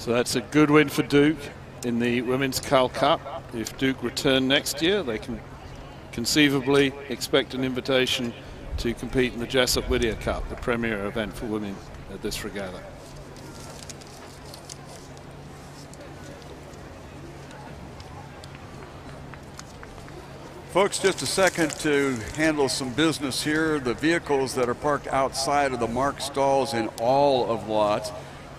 So that's a good win for Duke in the Women's Cal Cup. If Duke return next year, they can conceivably expect an invitation to compete in the Jessup Whittier Cup, the premier event for women at this regatta. Folks, just a second to handle some business here. The vehicles that are parked outside of the marked stalls in all of lots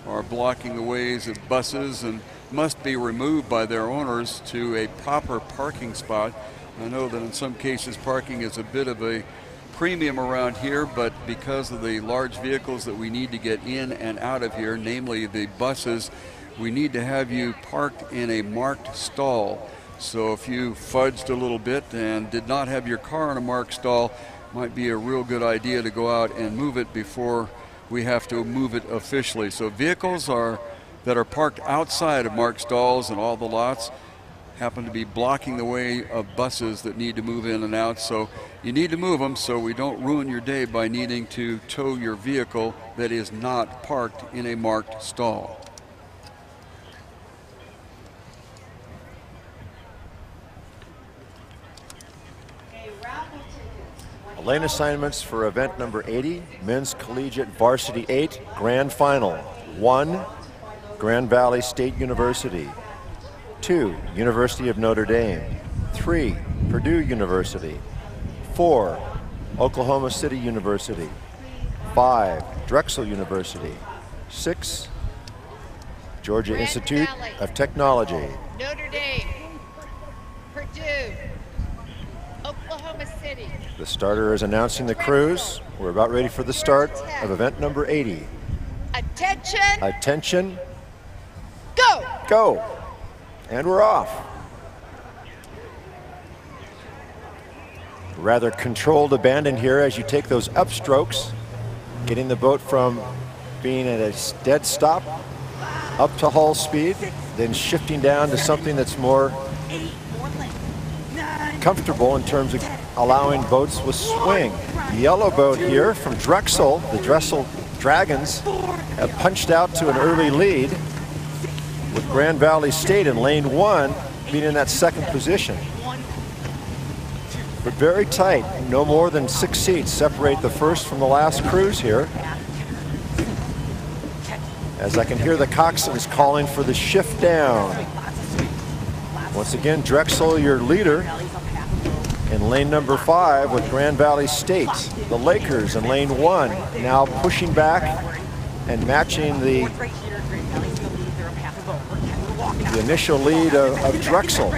are blocking the ways of buses and must be removed by their owners to a proper parking spot. I know that in some cases parking is a bit of a premium around here, but because of the large vehicles that we need to get in and out of here, namely the buses, we need to have you parked in a marked stall. So if you fudged a little bit and did not have your car in a marked stall, might be a real good idea to go out and move it before we have to move it officially. So vehicles that are parked outside of marked stalls and all the lots happen to be blocking the way of buses that need to move in and out. So you need to move them so we don't ruin your day by needing to tow your vehicle that is not parked in a marked stall. Lane assignments for event number 80, Men's Collegiate Varsity 8, Grand Final. 1, Grand Valley State University. 2, University of Notre Dame. 3, Purdue University. 4, Oklahoma City University. 5, Drexel University. 6, Georgia Grand Institute Valley. of Technology. Notre Dame, Purdue, Oklahoma City. The starter is announcing the crews. We're about ready for the start of event number 80. Attention, Attention, go! go. And we're off. Rather controlled abandon here as you take those upstrokes, getting the boat from being at a dead stop up to hull speed, then shifting down to something that's more comfortable in terms of allowing boats with swing. The yellow boat here from Drexel, the Drexel Dragons, have punched out to an early lead with Grand Valley State in lane 1 being in that second position. But very tight, no more than 6 seats separate the first from the last cruise here. As I can hear the coxswains calling for the shift down. Once again, Drexel, your leader, in lane number 5 with Grand Valley State. The Lakers in lane 1 now pushing back and matching the initial lead of Drexel.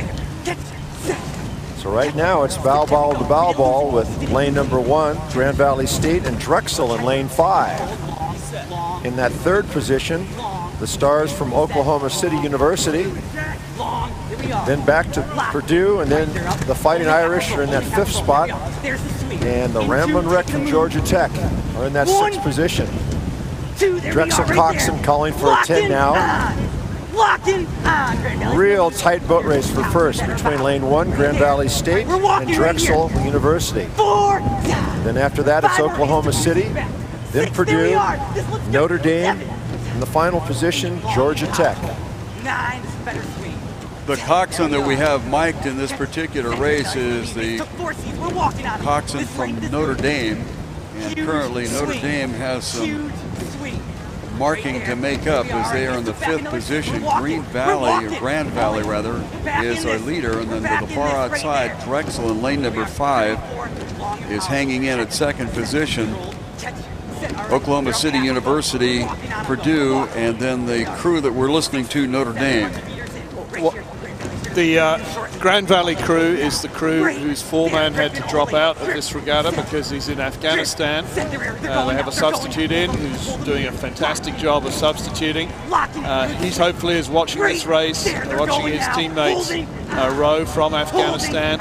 So right now it's bow ball to bow ball with lane number 1, Grand Valley State, and Drexel in lane 5. In that third position, the Stars from Oklahoma City University. Then back to Purdue, and then the Fighting Irish are in that 5th spot. And the Ramblin' Wreck from Georgia Tech are in that 6th position. Drexel coxswain calling for a 10 now. Real tight boat race for first between lane 1, Grand Valley State, and Drexel University. Then after that, it's Oklahoma City, then Purdue, Notre Dame, in the final position, Georgia Tech. The coxswain that we have mic'd in this particular race is the coxswain from Notre Dame, and currently Notre Dame has some marking to make up as they are in the 5th position. Green Valley, or Grand Valley rather, is our leader, and then to the far outside, Drexel in lane number 5 is hanging in at 2nd position. Oklahoma City University, Purdue, and then the crew that we're listening to, Notre Dame. Well, the Grand Valley crew is the crew whose foreman had to drop out of this regatta because he's in Afghanistan. They have a substitute in who's doing a fantastic job of substituting. He's hopefully is watching this race, watching his teammates row from Afghanistan.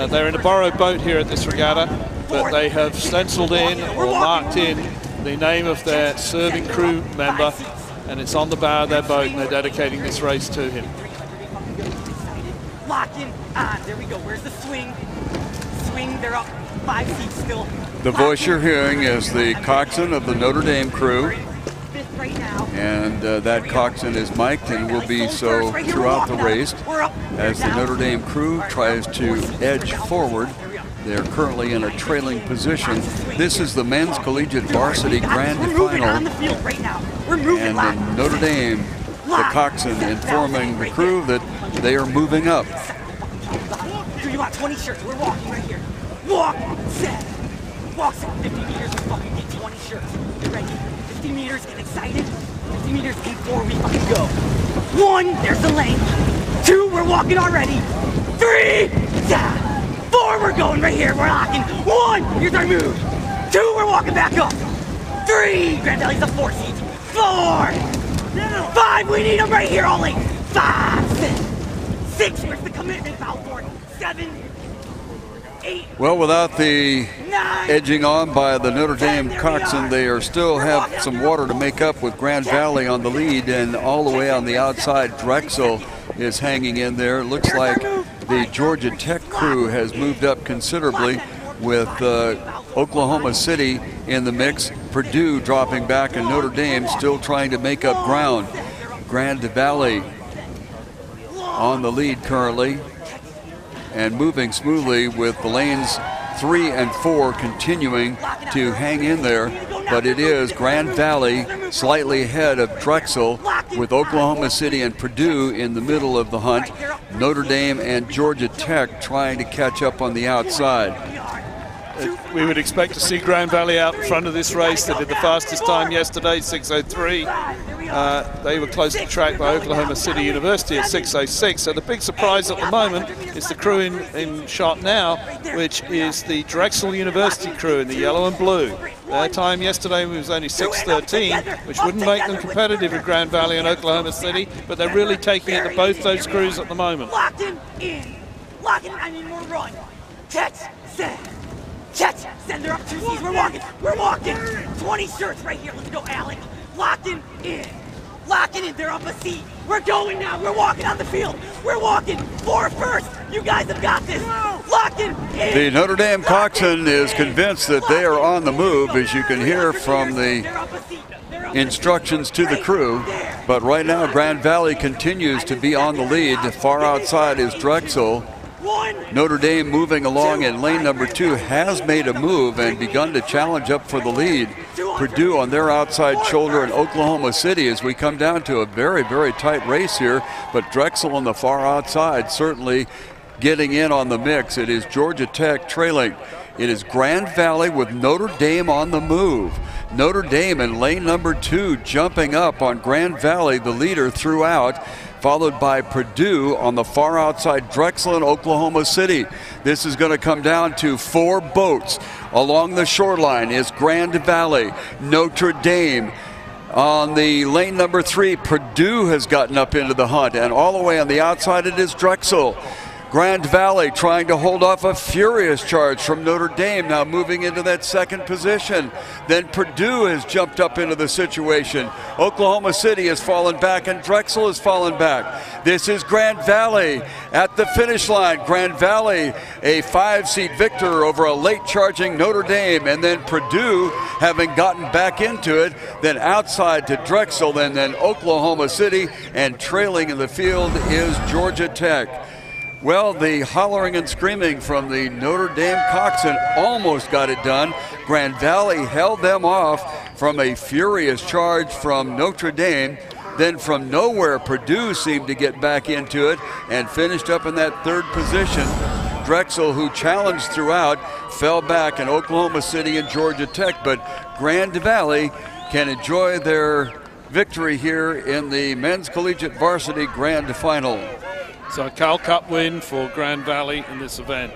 They're in a borrowed boat here at this regatta, but they have stenciled in or marked in the name of their serving crew member, and it's on the bow of their boat, and they're dedicating this race to him. Locking on. There we go. Where's the swing? Swing. They're up 5 seats still. The voice you're hearing is the coxswain of the Notre Dame crew. And that coxswain is mic'd and will be so throughout the race as the Notre Dame crew tries to edge forward. They're currently in a trailing position. This is the men's collegiate varsity grand final. And in Notre Dame, the coxswain informing the crew that they are moving up. You got 20 shirts. We're walking right here. Walk, set. Walk, set. 50 meters, we fucking get 20 shirts. Get ready. 50 meters, get excited. 50 meters, 8-4, we fucking go. 1, there's the lane. 2, we're walking already. 3, 4, we're going right here. We're locking. 1, here's our move. 2, we're walking back up. 3, Grand Valley's a 4 seat. 4, 5, we need them right here, all 8. 5, 6, where's the commitment foul for it? 7, 8. Well, without the 9, edging on by the Notre Dame coxswain, they are still have some water to make up with Grand Valley on the lead, and all the way on the outside, Drexel is hanging in there. It looks like the Georgia Tech crew has moved up considerably with Oklahoma City in the mix, Purdue dropping back, and Notre Dame still trying to make up ground. Grand Valley on the lead currently and moving smoothly with the lanes 3 and 4 continuing to hang in there, but it is Grand Valley slightly ahead of Drexel with Oklahoma City and Purdue in the middle of the hunt. Notre Dame and Georgia Tech trying to catch up on the outside. We would expect to see Grand Valley out in front of this race. They did the fastest time yesterday, 6:03. They were close to track by Oklahoma City University at 6:06. So the big surprise at the moment is the crew in shot now, which is the Drexel University crew in the yellow and blue. Their time yesterday was only 6:13, which wouldn't make them competitive with Grand Valley and Oklahoma City, but they're really taking it to both those crews at the moment. Locked in. Locked in, I need more run. Catch, set. Catch, send her up 2 C's. We're walking. 20 shirts right here. Let's go, Alec. Locked in. Locking in, they're up a seat. We're going now. We're walking on the field. We're walking. 4 first. You guys have got this. Locking in. The Notre Dame coxswain is convinced that they are on the move, as you can hear from the instructions to the crew. But right now, Grand Valley continues to be on the lead. Far outside is Drexel. Notre Dame moving along in lane number 2 has made a move and begun to challenge up for the lead. Purdue on their outside shoulder and Oklahoma City as we come down to a very, very tight race here. But Drexel on the far outside certainly getting in on the mix. It is Georgia Tech trailing. It is Grand Valley with Notre Dame on the move. Notre Dame in lane number 2 jumping up on Grand Valley, the leader throughout, followed by Purdue on the far outside, Drexel and Oklahoma City. This is going to come down to 4 boats. Along the shoreline is Grand Valley, Notre Dame. On the lane number 3, Purdue has gotten up into the hunt, and all the way on the outside it is Drexel. Grand Valley trying to hold off a furious charge from Notre Dame, now moving into that second position. Then Purdue has jumped up into the situation. Oklahoma City has fallen back and Drexel has fallen back. This is Grand Valley at the finish line. Grand Valley, a 5-seat victor over a late charging Notre Dame, and then Purdue having gotten back into it, then outside to Drexel, and then Oklahoma City, and trailing in the field is Georgia Tech. Well, the hollering and screaming from the Notre Dame coxswain almost got it done. Grand Valley held them off from a furious charge from Notre Dame. Then from nowhere, Purdue seemed to get back into it and finished up in that 3rd position. Drexel, who challenged throughout, fell back in Oklahoma City and Georgia Tech, but Grand Valley can enjoy their victory here in the men's collegiate varsity grand final. So a Cal Cup win for Grand Valley in this event.